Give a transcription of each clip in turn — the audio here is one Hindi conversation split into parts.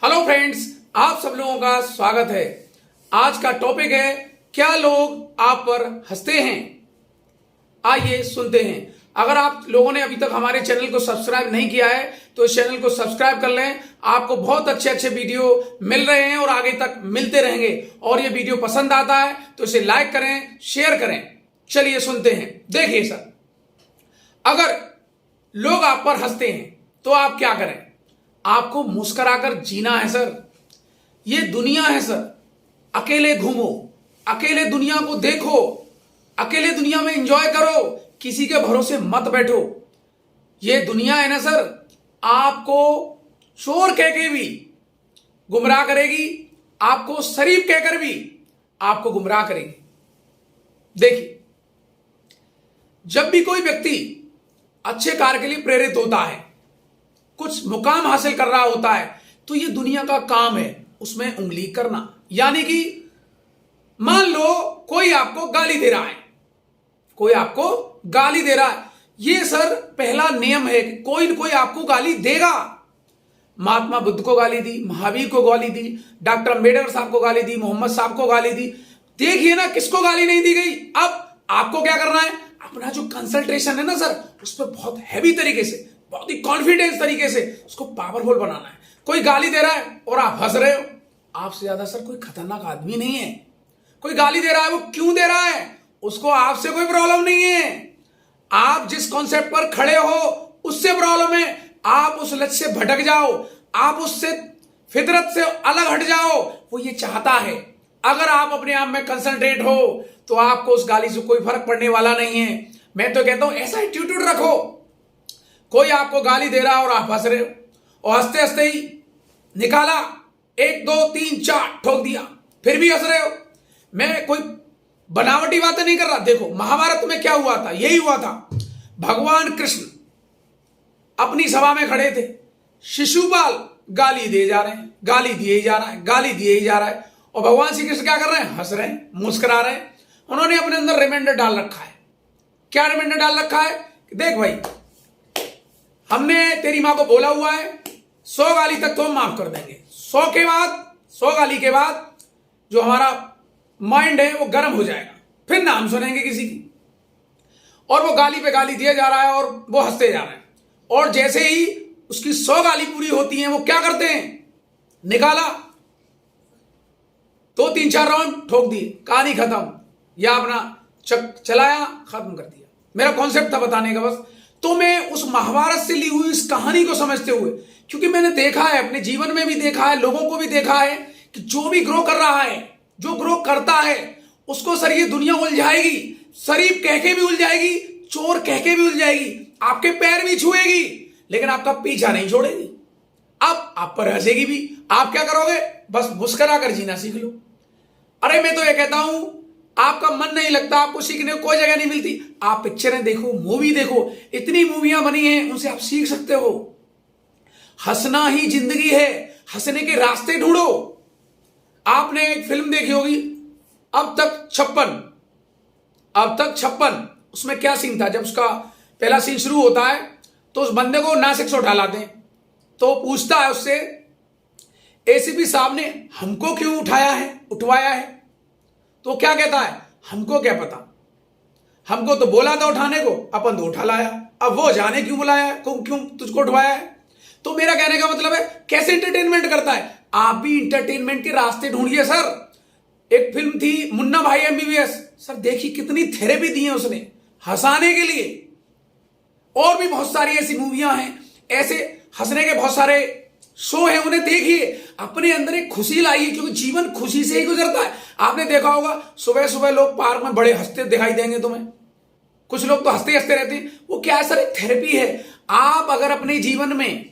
हेलो फ्रेंड्स, आप सब लोगों का स्वागत है। आज का टॉपिक है, क्या लोग आप पर हंसते हैं। आइए सुनते हैं। अगर आप लोगों ने अभी तक हमारे चैनल को सब्सक्राइब नहीं किया है तो इस चैनल को सब्सक्राइब कर लें। आपको बहुत अच्छे अच्छे वीडियो मिल रहे हैं और आगे तक मिलते रहेंगे। और ये वीडियो पसंद आता है तो इसे लाइक करें, शेयर करें। चलिए सुनते हैं। देखिए सर, अगर लोग आप पर हंसते हैं तो आप क्या करें? आपको मुस्कुराकर जीना है सर। ये दुनिया है सर। अकेले घूमो, अकेले दुनिया को देखो, अकेले दुनिया में एंजॉय करो, किसी के भरोसे मत बैठो। ये दुनिया है ना सर, आपको चोर कह के भी गुमराह करेगी, आपको शरीफ कहकर भी आपको गुमराह करेगी। देखिए, जब भी कोई व्यक्ति अच्छे कार्य के लिए प्रेरित होता है, कुछ मुकाम हासिल कर रहा होता है, तो ये दुनिया का काम है उसमें उंगली करना। यानी कि मान लो कोई आपको गाली दे रहा है, कोई आपको गाली दे रहा है, ये सर पहला नियम है कि कोई न कोई आपको गाली देगा। महात्मा बुद्ध को गाली दी, महावीर को गाली दी, डॉक्टर अम्बेडकर साहब को गाली दी, मोहम्मद साहब को गाली दी। देखिए ना, किसको गाली नहीं दी गई। अब आपको क्या करना है? अपना जो कंसंट्रेशन है ना सर, उस पर बहुत हैवी तरीके से, बहुत ही कॉन्फिडेंस तरीके से उसको पावरफुल बनाना है। कोई गाली दे रहा है और आप हंस रहे हो, आपसे ज्यादा सर कोई खतरनाक आदमी नहीं है। कोई गाली दे रहा है, वो क्यों दे रहा है, उसको आपसे कोई प्रॉब्लम नहीं है। आप जिस कॉन्सेप्ट पर खड़े हो उससे प्रॉब्लम है। आप उस लक्ष्य से भटक जाओ, आप उससे फितरत से अलग हट जाओ, वो ये चाहता है। अगर आप अपने आप में कंसंट्रेट हो तो आपको उस गाली से कोई फर्क पड़ने वाला नहीं है। मैं तो कहता हूं ऐसा एटीट्यूड रखो। कोई आपको गाली दे रहा है और आप हंस रहे हो, और हंसते हंसते ही निकाला 1 2 3 4 ठोक दिया, फिर भी हंस रहे हो। मैं कोई बनावटी बातें नहीं कर रहा। देखो महाभारत में क्या हुआ था, यही हुआ था। भगवान कृष्ण अपनी सभा में खड़े थे, शिशुपाल गाली दिए जा रहे हैं, गाली दिए जा रहा है, गाली दिए जा रहा है, और भगवान श्री कृष्ण क्या कर रहे हैं? हंस रहे हैं, मुस्कुरा रहे हैं। उन्होंने अपने अंदर रिमाइंडर डाल रखा है। क्या रिमाइंडर डाल रखा है? देख भाई, हमने तेरी मां को बोला हुआ है 100 गाली तक तो हम माफ कर देंगे। 100 गाली के बाद जो हमारा माइंड है वो गर्म हो जाएगा, फिर ना हम सुनेंगे किसी की। और वो गाली पे गाली दिया जा रहा है और वो हंसते जा रहे हैं। और जैसे ही उसकी 100 गाली पूरी होती हैं, वो क्या करते हैं? निकाला 2 3 4 राउंड ठोक दिए, कहानी खत्म, या अपना चलाया, खत्म कर दिया। मेरा कॉन्सेप्ट था बताने का बस। तो मैं उस महाभारत से ली हुई इस कहानी को समझते हुए, क्योंकि मैंने देखा है, अपने जीवन में भी देखा है, लोगों को भी देखा है कि जो भी ग्रो कर रहा है, जो ग्रो करता है, उसको सर ये दुनिया उलझाएगी। शरीफ कह के भी उलझाएगी, चोर कह के भी उलझाएगी, आपके पैर भी छुएगी, लेकिन आपका पीछा नहीं छोड़ेगी। अब आप पर हंसेगी भी। आप क्या करोगे? बस मुस्कुरा कर जीना सीख लो। अरे मैं तो ये कहता हूं, आपका मन नहीं लगता, आपको सीखने को कोई जगह नहीं मिलती, आप पिक्चरें देखो, मूवी देखो। इतनी मूवियां बनी हैं, उनसे आप सीख सकते हो। हंसना ही जिंदगी है, हंसने के रास्ते ढूंढो। आपने एक फिल्म देखी होगी, अब तक 56। उसमें क्या सीन था? जब उसका पहला सीन शुरू होता है तो उस बंदे को नासिक से उठा लाते हैं, तो पूछता है उससे, एसीपी साहब ने हमको क्यों उठवाया है? तो क्या कहता है? हमको क्या पता, हमको तो बोला था उठाने को, अपन तो उठा लाया, अब वो जाने क्यों बुलाया, क्यों तुझको उठवाया है। तो मेरा कहने का मतलब है, कैसे एंटरटेनमेंट करता है। आप भी इंटरटेनमेंट के रास्ते ढूंढिए सर। एक फिल्म थी मुन्ना भाई एमबीबीएस, सर देखी कितनी थेरेपी दी है उसने हंसाने के लिए। और भी बहुत सारी ऐसी मूवियां हैं, ऐसे हंसने के बहुत सारे शो है, उन्हें देखिए। अपने अंदर एक खुशी लाइए, क्योंकि जीवन खुशी से ही गुजरता है। आपने देखा होगा, सुबह सुबह लोग पार्क में बड़े हंसते दिखाई देंगे तुम्हें। कुछ लोग तो हंसते हंसते रहते हैं। वो क्या है सर? एक थेरेपी है। आप अगर अपने जीवन में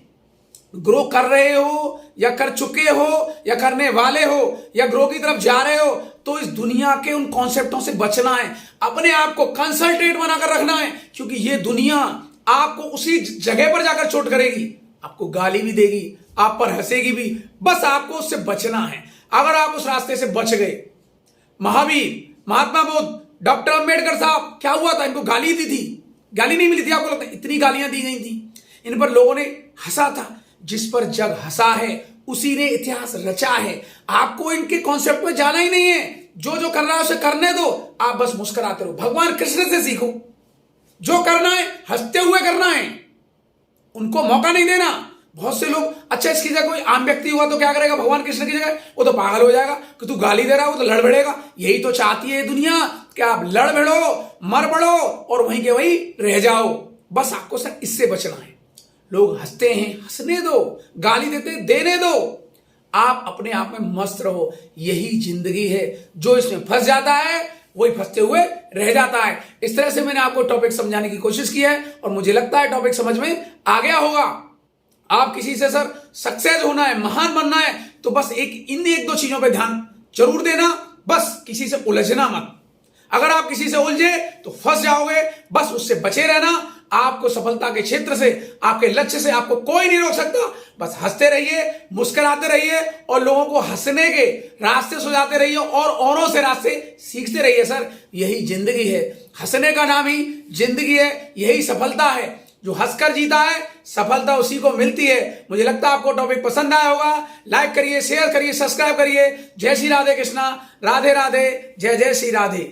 ग्रो कर रहे हो, या कर चुके हो, या करने वाले हो, या ग्रो की तरफ जा रहे हो, तो इस दुनिया के उन कॉन्सेप्टों से बचना है। अपने आप को कंसंट्रेट बनाकर रखना है, क्योंकि ये दुनिया आपको उसी जगह पर जाकर चोट करेगी। आपको गाली भी देगी, आप पर हंसेगी भी, बस आपको उससे बचना है। अगर आप उस रास्ते से बच गए, महावीर, महात्मा बुद्ध, डॉक्टर अम्बेडकर साहब, क्या हुआ था? इनको गाली दी थी, गाली नहीं मिली थी। आपको लगता है इतनी गालियां दी गई थी, इन पर लोगों ने हंसा था। जिस पर जग हंसा है उसी ने इतिहास रचा है। आपको इनके कॉन्सेप्ट में जाना ही नहीं है, जो जो कर रहा है उसे करने दो, आप बस मुस्कुराते रहो। भगवान कृष्ण से सीखो, जो करना है हंसते हुए करना है, उनको मौका नहीं देना। बहुत से लोग, अच्छा इसकी जगह कोई आम व्यक्ति हुआ तो क्या करेगा भगवान कृष्ण की जगह? वो तो पागल हो जाएगा कि तू गाली दे रहा है, वो तो लड़ भिड़ेगा। यही तो चाहती है दुनिया कि आप लड़ भिड़ो, मर पड़ो और वहीं के वहीं रह जाओ। बस आपको सर इससे बचना है। लोग हंसते हैं, हंसने दो, गाली देते देने दो, आप अपने आप में मस्त रहो। यही जिंदगी है। जो इसमें फंस जाता है वही फंसते हुए रह जाता है। इस तरह से मैंने आपको टॉपिक समझाने की कोशिश की है और मुझे लगता है टॉपिक समझ में आ गया होगा। आप किसी से सर सक्सेस होना है, महान बनना है, तो बस इन एक दो चीजों पे ध्यान जरूर देना। बस किसी से उलझना मत। अगर आप किसी से उलझे तो फंस जाओगे। बस उससे बचे रहना। आपको सफलता के क्षेत्र से, आपके लक्ष्य से आपको कोई नहीं रोक सकता। बस हंसते रहिए, मुस्कुराते रहिए और लोगों को हंसने के रास्ते सुझाते रहिए और औरों से रास्ते सीखते रहिए। सर यही जिंदगी है। हंसने का नाम ही जिंदगी है। यही सफलता है। जो हंसकर जीता है सफलता उसी को मिलती है। मुझे लगता है आपको टॉपिक पसंद आया होगा। लाइक करिए, शेयर करिए, सब्सक्राइब करिए। जय श्री राधे कृष्णा, राधे राधे, जय जय श्री राधे।